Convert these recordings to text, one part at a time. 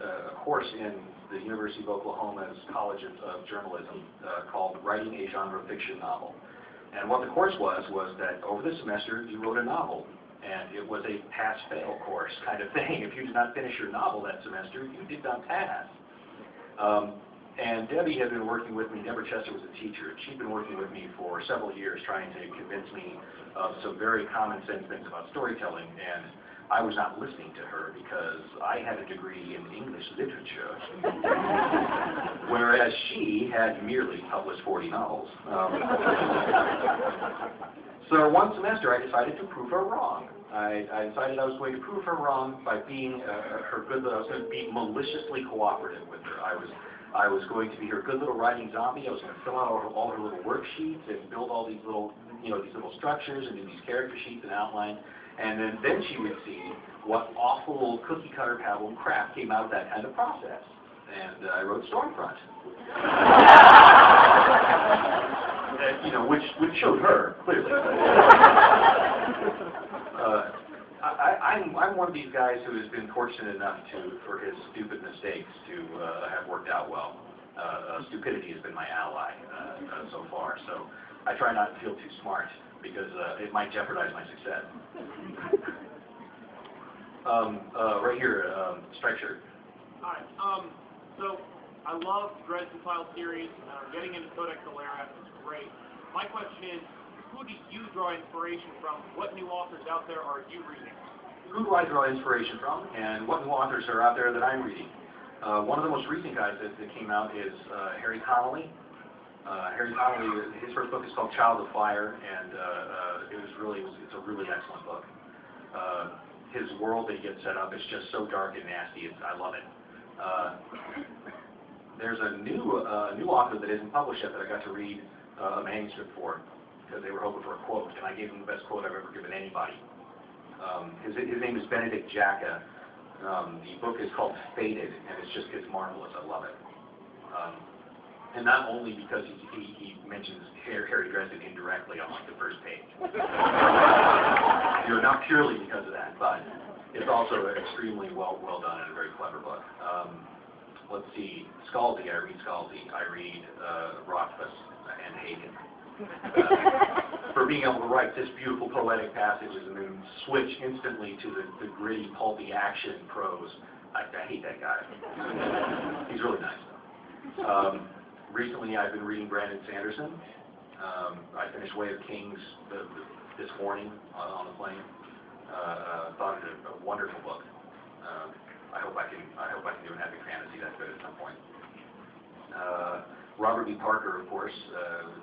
a course in the University of Oklahoma's College of Journalism called Writing a Genre Fiction Novel. And what the course was that over the semester you wrote a novel. And it was a pass-fail course kind of thing. If you did not finish your novel that semester, you did not pass. And Debbie had been working with me. Deborah Chester was a teacher. She'd been working with me for several years trying to convince me of some very common sense things about storytelling. And I was not listening to her because I had a degree in English literature, whereas she had merely published 40 novels. So one semester I decided to prove her wrong. I decided I was going to prove her wrong by being her good little, I was going to be maliciously cooperative with her. I was going to be her good little writing zombie. I was going to fill out all her little worksheets and build all these little, these little structures and do these character sheets and outlines. And then she would see what awful cookie-cutter pablum crap came out of that kind of process. And I wrote Stormfront. Which showed her, clearly. I'm one of these guys who has been fortunate enough for his stupid mistakes to have worked out well. Stupidity has been my ally so far, so I try not to feel too smart because it might jeopardize my success. Right here, Strike Shirt. Hi. So I love Dresden File series. Getting into Codex Alera is great. My question is, who do you draw inspiration from? What new authors out there are you reading? Who do I draw inspiration from, and what new authors are out there that I'm reading? One of the most recent guys that came out is Harry Connolly. Harry Connolly, his first book is called Child of Fire, and it's a really excellent book. His world that he gets set up is just so dark and nasty. I love it. There's a new author that isn't published yet that I got to read a manuscript for because they were hoping for a quote, and I gave them the best quote I've ever given anybody. His name is Benedict Jacka. The book is called Faded, and it's marvelous. I love it. And not only because he mentions Harry Dresden indirectly on like the first page. Not purely because of that, but it's also extremely well done and a very clever book. Let's see, Scalzi. I read Scalzi. I read Rothfuss and Hagen. For being able to write this beautiful poetic passages and then switch instantly to the gritty, pulpy action prose. I hate that guy. He's really nice. Recently, I've been reading Brandon Sanderson. I finished Way of Kings this morning on the plane. Thought it a wonderful book. I hope I can do an epic fantasy that good at some point. Robert B. Parker, of course,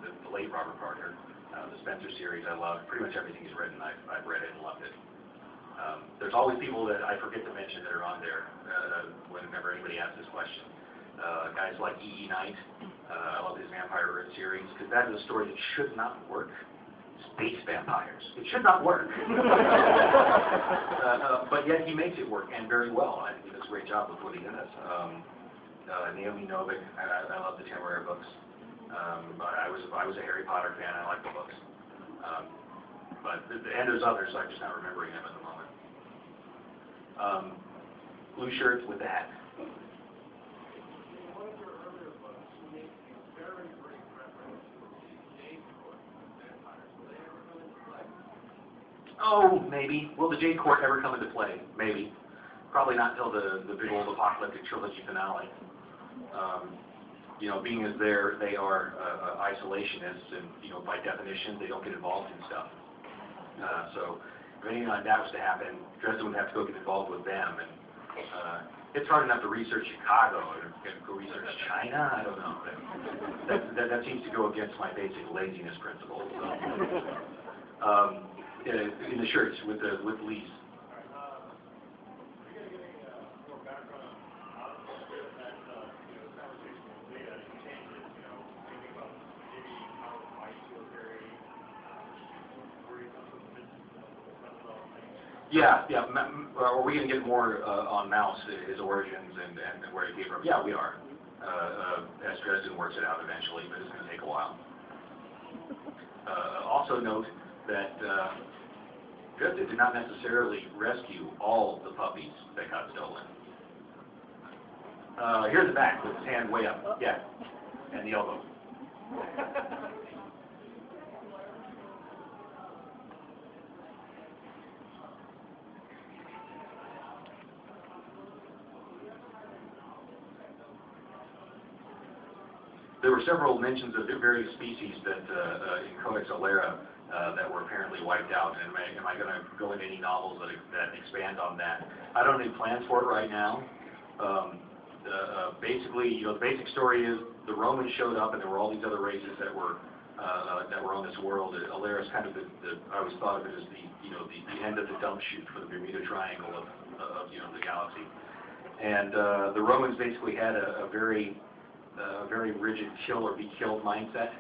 the late Robert Parker. The Spencer series I love. Pretty much everything he's written, I've read it and loved it. There's always people that I forget to mention that are on there whenever anybody asks this question. Guys like E.E. Knight. I love his Vampire Earth series because that is a story that should not work. Space vampires. It should not work. But yet he makes it work, and very well. I think he does a great job with what he does. Naomi Novik. I love the Temeraire books. I was a Harry Potter fan. I like the books. And there's others. I'm just not remembering them at the moment. Blue Shirt with the hat. Oh, maybe. Will the Jade Court ever come into play? Maybe. Probably not until the big old apocalyptic trilogy finale. Being as they are isolationists, and by definition they don't get involved in stuff. So if anything like that was to happen, Dresden would have to go get involved with them, and it's hard enough to research Chicago or go research China. I don't know. That seems to go against my basic laziness principles. So, in the shirts with Lee's. Yeah. Are we going to get more on Mouse, his origins, and where he came from? Yeah, we are. As Dresden works it out eventually, but it's going to take a while. Also note that Dresden did not necessarily rescue all the puppies that got stolen. Here's the back with his hand way up. Yeah. And the elbow. There were several mentions of various species that in Codex Alera that were apparently wiped out. And am I going to go into any novels that expand on that? I don't have any plans for it right now. Basically, the basic story is the Romans showed up, and there were all these other races that were on this world. Alera is kind of I always thought of it as the end of the dump chute for the Bermuda Triangle of the galaxy. And the Romans basically had a very rigid kill or be killed mindset,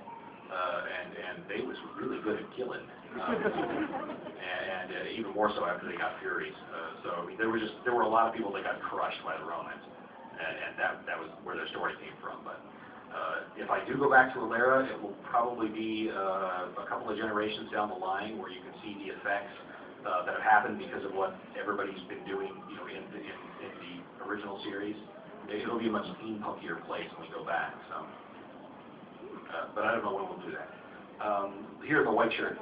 and they was really good at killing, and even more so after they got Furies. So I mean, there were a lot of people that got crushed by the Romans, and that was where their story came from. But if I do go back to Alera, it will probably be a couple of generations down the line where you can see the effects that have happened because of what everybody's been doing, in the original series. It'll be a much steampunkier place when we go back. So, but I don't know when we'll do that. Here's the white shirt.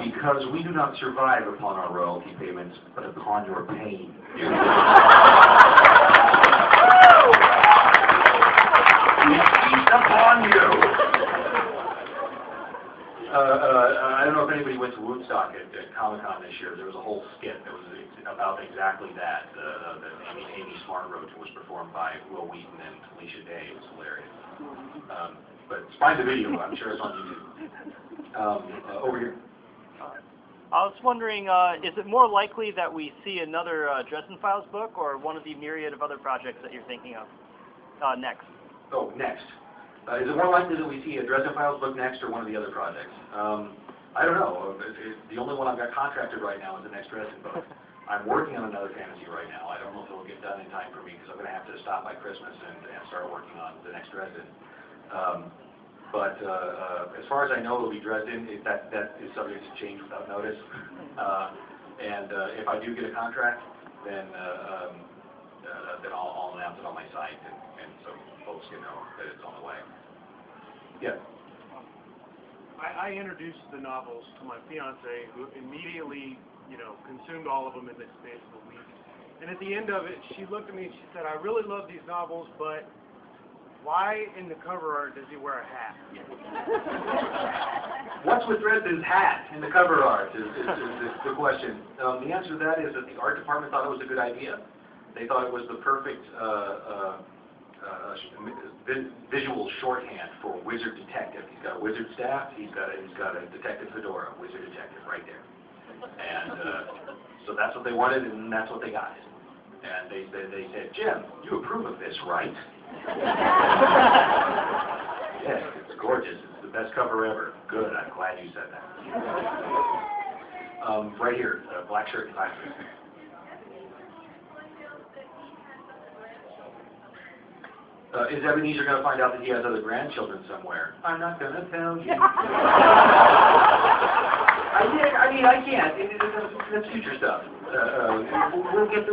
Because we do not survive upon our royalty payments, but upon your pain. We feast upon you. I don't know if anybody went to Woodstock at Comic-Con this year. There was a whole skit that was about exactly that. That Amy Smart wrote was performed by Will Wheaton and Felicia Day. It was hilarious. But find the video. I'm sure it's on YouTube. Over here. I was wondering, is it more likely that we see another Dresden Files book or one of the myriad of other projects that you're thinking of next? Oh, next. Is it more likely that we see a Dresden Files book next or one of the other projects? I don't know. The only one I've got contracted right now is the next Dresden book. I'm working on another fantasy right now. I don't know if it will get done in time for me because I'm going to have to stop by Christmas and start working on the next Dresden. But as far as I know, it'll be Dresden. That is subject to change without notice. And if I do get a contract, then I'll announce it on my site, and so folks can know that it's on the way. Yeah. I introduced the novels to my fiance, who immediately, consumed all of them in the space of a week. And at the end of it, she looked at me and she said, "I really love these novels, but why in the cover art does he wear a hat?" What's with Dresden's hat in the cover art is the question. The answer to that is that the art department thought it was a good idea. They thought it was the perfect visual shorthand for wizard detective. He's got a wizard staff. He's got a detective fedora, wizard detective, right there. And so that's what they wanted, and that's what they got. And they said, "Jim, you approve of this, right?" Yes, it's gorgeous. It's the best cover ever. Good. I'm glad you said that. Right here, black shirt and glasses. Is Ebenezer going to find out that he has other grandchildren somewhere? I'm not going to tell you. I can't. That's future stuff. We'll get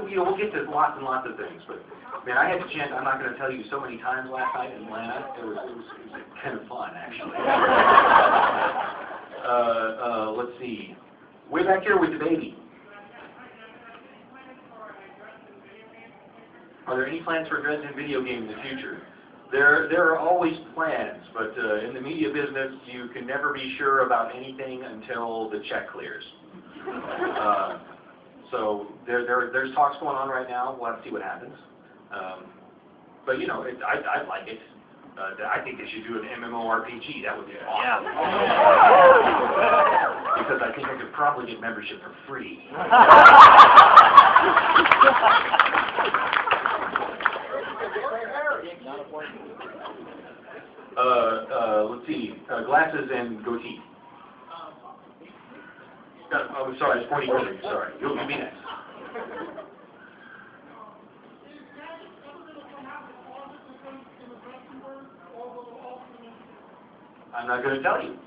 to lots and lots of things. But man, I had the chance. I'm not going to tell you so many times last night in Atlanta. It was kind of fun, actually. Let's see. Way back here with the baby. Are there any plans for a Dresden video game in the future? There are always plans, but in the media business, you can never be sure about anything until the check clears. So there's talks going on right now. We'll have to see what happens. But I'd like it. I think they should do an MMORPG. That would be awesome. Yeah. Because I think I could probably get membership for free. Let's see, glasses and goatee. I'm sorry, it's pointing over you. Sorry, you'll be next. I'm not going to tell you.